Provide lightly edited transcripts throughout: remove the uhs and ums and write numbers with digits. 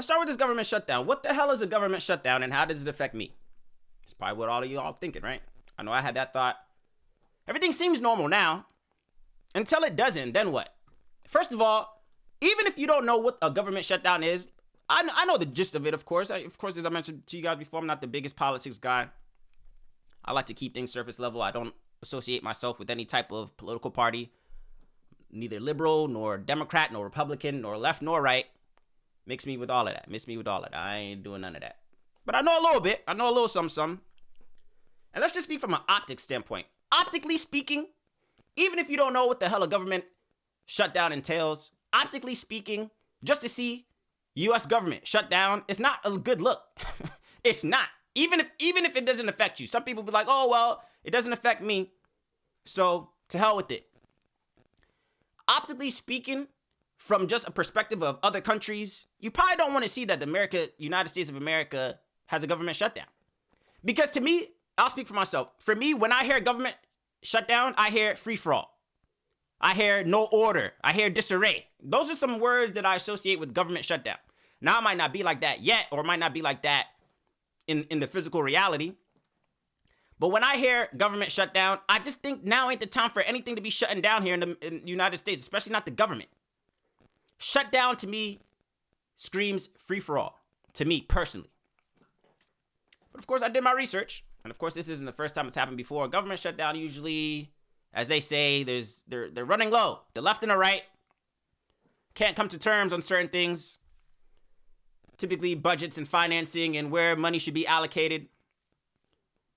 Let's start with this government shutdown. What the hell is a government shutdown and how does it affect me? It's probably what all of you all thinking, right? I know I had that thought. Everything seems normal now. Until it doesn't, then what? First of all, even if you don't know what a government shutdown is, I know the gist of it, of course. Of course, as I mentioned to you guys before, I'm not the biggest politics guy. I like to keep things surface level. I don't associate myself with any type of political party. Neither liberal, nor Democrat, nor Republican, nor left, nor right. Mix me with all of that. I ain't doing none of that. But I know a little bit. I know a little some. And let's just speak from an optics standpoint. Optically speaking, even if you don't know what the hell a government shutdown entails, optically speaking, just to see U.S. government shut down, it's not a good look. It's not. Even if it doesn't affect you. Some people be like, oh, well, it doesn't affect me, so to hell with it. Optically speaking, from just a perspective of other countries, you probably don't want to see that the United States of America has a government shutdown. Because to me, I'll speak for myself. For me, when I hear government shutdown, I hear free-for-all. I hear no order. I hear disarray. Those are some words that I associate with government shutdown. Now, it might not be like that yet, or it might not be like that in the physical reality. But when I hear government shutdown, I just think now ain't the time for anything to be shutting down here in the United States, especially not the government. Shutdown to me screams free-for-all, to me personally. But of course, I did my research. And of course, this isn't the first time it's happened before. Government shutdown usually, as they say, they're running low. The left and the right can't come to terms on certain things. Typically budgets and financing and where money should be allocated.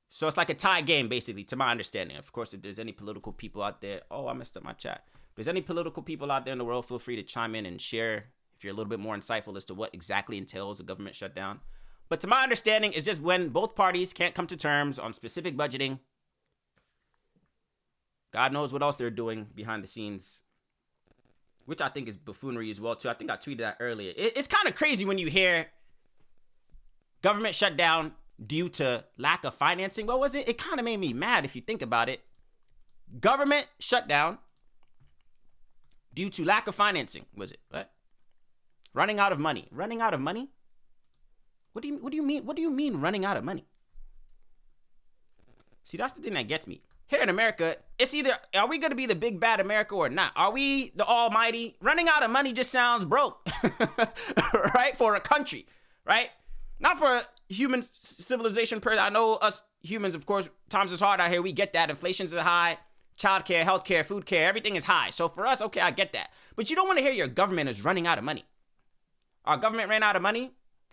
So it's like a tie game, basically, to my understanding. Of course, if there's any political people out there, I messed up my chat. If there's any political people out there in the world, feel free to chime in and share if you're a little bit more insightful as to what exactly entails a government shutdown. But to my understanding, it's just when both parties can't come to terms on specific budgeting. God knows what else they're doing behind the scenes, which I think is buffoonery as well, too. I think I tweeted that earlier. It's kind of crazy when you hear government shutdown due to lack of financing. What was it? It kind of made me mad if you think about it. Government shutdown due to lack of financing, was it? What? Running out of money. Running out of money? What do you mean? What do you mean running out of money? See, that's the thing that gets me. Here in America, it's either, are we going to be the big bad America or not? Are we the almighty? Running out of money just sounds broke, right? For a country, right? Not for a human civilization. I know us humans, of course, times is hard out here. We get that. Inflation's high. Childcare, healthcare, food care, everything is high. So for us, okay, I get that. But you don't want to hear your government is running out of money. Our government ran out of money.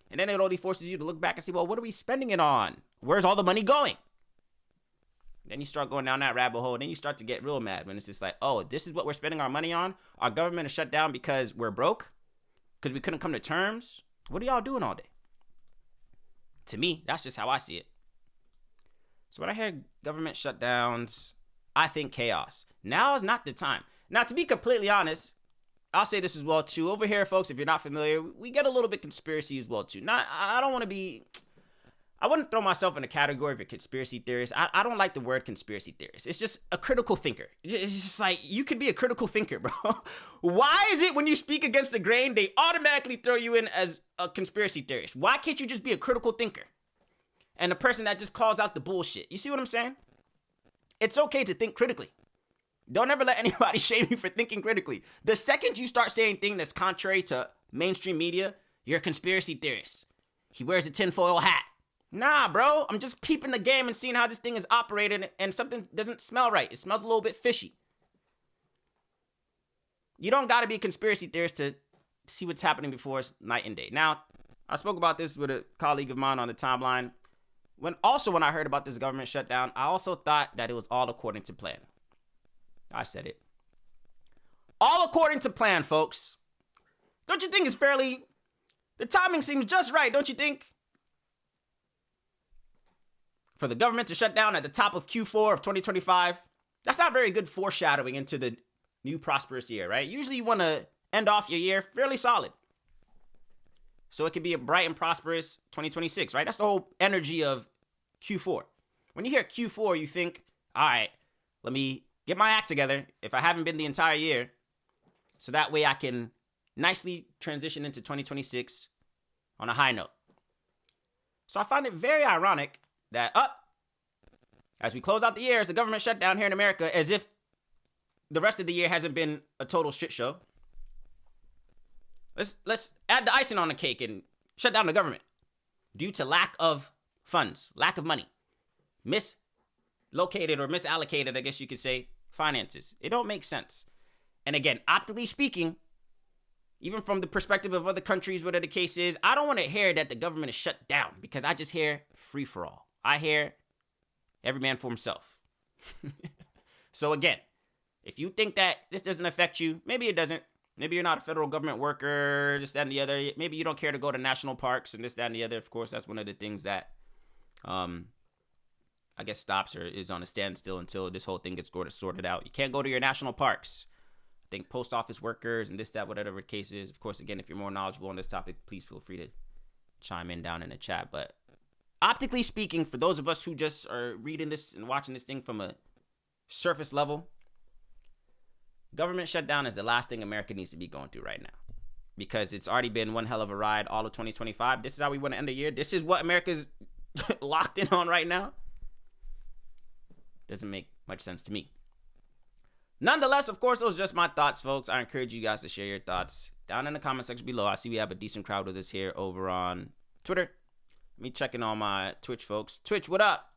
And then it only forces you to look back and say, well, what are we spending it on? Where's all the money going? Then you start going down that rabbit hole. Then you start to get real mad when it's just like, oh, this is what we're spending our money on? Our government is shut down because we're broke? Because we couldn't come to terms? What are y'all doing all day? To me, that's just how I see it. So when I hear government shutdowns, I think chaos. Now is not the time. Now, to be completely honest, I'll say this as well, too. Over here, folks, if you're not familiar, we get a little bit conspiracy as well, too. I wouldn't throw myself in a category of a conspiracy theorist. I don't like the word conspiracy theorist. It's just a critical thinker. It's just like, you could be a critical thinker, bro. Why is it when you speak against the grain, they automatically throw you in as a conspiracy theorist? Why can't you just be a critical thinker? And a person that just calls out the bullshit. You see what I'm saying? It's okay to think critically. Don't ever let anybody shame you for thinking critically. The second you start saying things that's contrary to mainstream media, you're a conspiracy theorist. He wears a tinfoil hat. Nah, bro. I'm just peeping the game and seeing how this thing is operated, and something doesn't smell right. It smells a little bit fishy. You don't got to be a conspiracy theorist to see what's happening before us night and day. Now, I spoke about this with a colleague of mine on the timeline. When I heard about this government shutdown, I also thought that it was all according to plan. I said it. All according to plan, folks. Don't you think it's the timing seems just right, don't you think? For the government to shut down at the top of Q4 of 2025, that's not very good foreshadowing into the new prosperous year, right? Usually you want to end off your year fairly solid. So it could be a bright and prosperous 2026, right? That's the whole energy of Q4. When you hear Q4, you think, all right, let me get my act together if I haven't been the entire year, so that way I can nicely transition into 2026 on a high note. So I find it very ironic that as we close out the year, it's a government shutdown here in America, as if the rest of the year hasn't been a total shit show. Let's add the icing on the cake and shut down the government due to lack of funds, lack of money, mislocated or misallocated, I guess you could say, finances. It don't make sense. And again, optically speaking, even from the perspective of other countries, whatever the case is, I don't want to hear that the government is shut down, because I just hear free for all. I hear every man for himself. So again, if you think that this doesn't affect you, maybe it doesn't. Maybe you're not a federal government worker, this, that, and the other. Maybe you don't care to go to national parks and this, that, and the other. Of course, that's one of the things that, I guess, stops or is on a standstill until this whole thing gets sorted out. You can't go to your national parks. I think post office workers and this, that, whatever the case is. Of course, again, if you're more knowledgeable on this topic, please feel free to chime in down in the chat. But optically speaking, for those of us who just are reading this and watching this thing from a surface level, government shutdown is the last thing America needs to be going through right now, because it's already been one hell of a ride all of 2025. This is how we want to end the year. This is what America's locked in on right now. Doesn't make much sense to me. Nonetheless, of course, those are just my thoughts, folks. I encourage you guys to share your thoughts down in the comment section below. I see we have a decent crowd with us here over on Twitter. Let me check in on my Twitch folks. Twitch, what up?